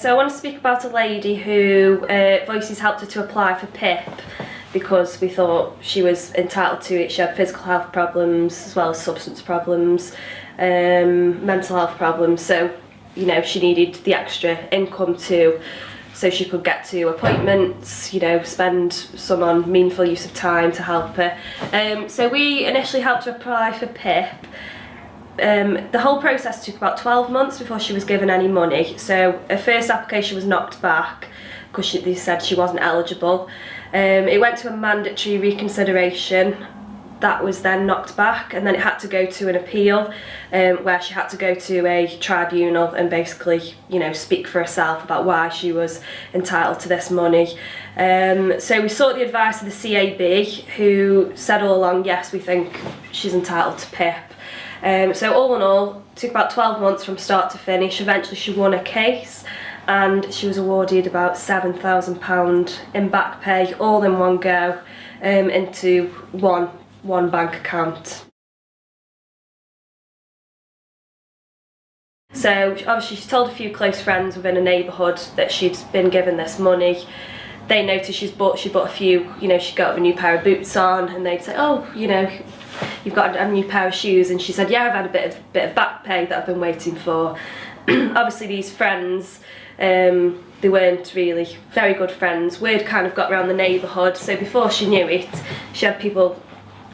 So I want to speak about a lady who Voices helped her to apply for P.I.P because we thought she was entitled to it. She had physical health problems as well as substance problems, mental health problems, so you know she needed the extra income too, so she could get to appointments, you know, spend some on meaningful use of time to help her. So we initially helped her apply for P.I.P. The whole process took about 12 months before she was given any money. So her first application was knocked back because they said she wasn't eligible. It went to a mandatory reconsideration. That was then knocked back, and then it had to go to an appeal where she had to go to a tribunal and basically, you know, speak for herself about why she was entitled to this money. So we sought the advice of the CAB, who said all along, yes, we think she's entitled to P.I.P. So all in all, it took about 12 months from start to finish. Eventually she won a case and she was awarded about £7,000 in back pay, all in one go, into one bank account. So obviously she told a few close friends within a neighbourhood that she'd been given this money. They noticed she bought a few, you know, she got a new pair of boots on, and they'd say, oh, you know, you've got a new pair of shoes, and she said, yeah, I've had a bit of back pay that I've been waiting for. Obviously these friends, they weren't really very good friends. Word kind of got around the neighbourhood, so before she knew it, she had people,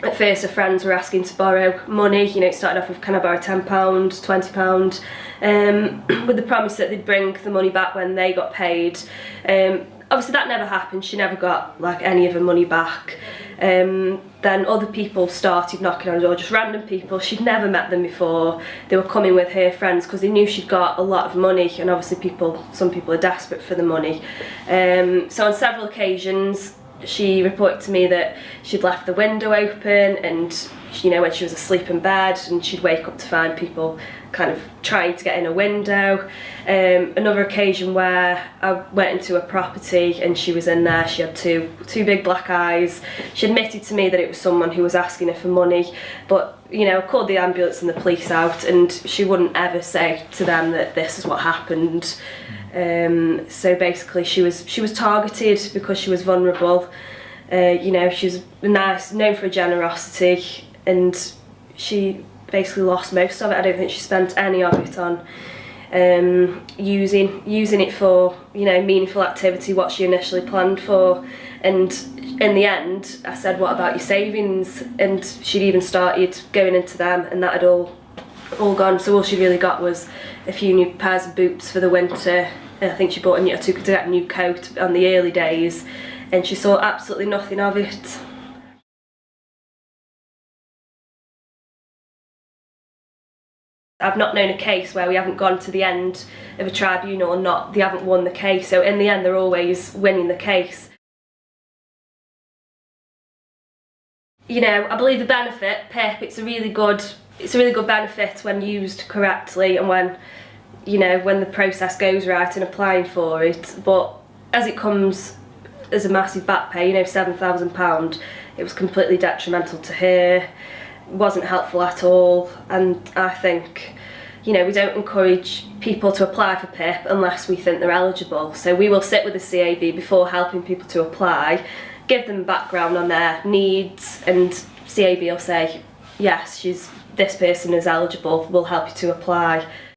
at first her friends were asking to borrow money. You know, it started off with, can I borrow £10, £20, with the promise that they'd bring the money back when they got paid. Obviously that never happened. She never got like any of her money back. Then other people started knocking on the door, just random people. She'd never met them before. They were coming with her friends because they knew she'd got a lot of money, and obviously some people are desperate for the money. So on several occasions she reported to me that she'd left the window open, and you know, when she was asleep in bed, and she'd wake up to find people kind of trying to get in a window. Another occasion where I went into a property and she was in there. She had two big black eyes. She admitted to me that it was someone who was asking her for money, but you know, called the ambulance and the police out, and she wouldn't ever say to them that this is what happened. So basically she was targeted because she was vulnerable. You know, she's nice, known for her generosity, and she basically lost most of it. I don't think she spent any of it on using it for, you know, meaningful activity, what she initially planned for. And in the end I said, what about your savings? And she'd even started going into them, and that had all gone. So all she really got was a few new pairs of boots for the winter. I think she bought took her to get a new coat on the early days, and she saw absolutely nothing of it. I've not known a case where we haven't gone to the end of a tribunal and they haven't won the case. So in the end they're always winning the case. You know, I believe the benefit, P.I.P, it's a really good benefit when used correctly, and when, you know, when the process goes right in applying for it. But as it comes as a massive back pay, you know, £7,000, it was completely detrimental to her. Wasn't helpful at all, and I think, you know, we don't encourage people to apply for P.I.P unless we think they're eligible. So we will sit with the CAB before helping people to apply, give them background on their needs, and CAB will say, yes, this person is eligible, we'll help you to apply.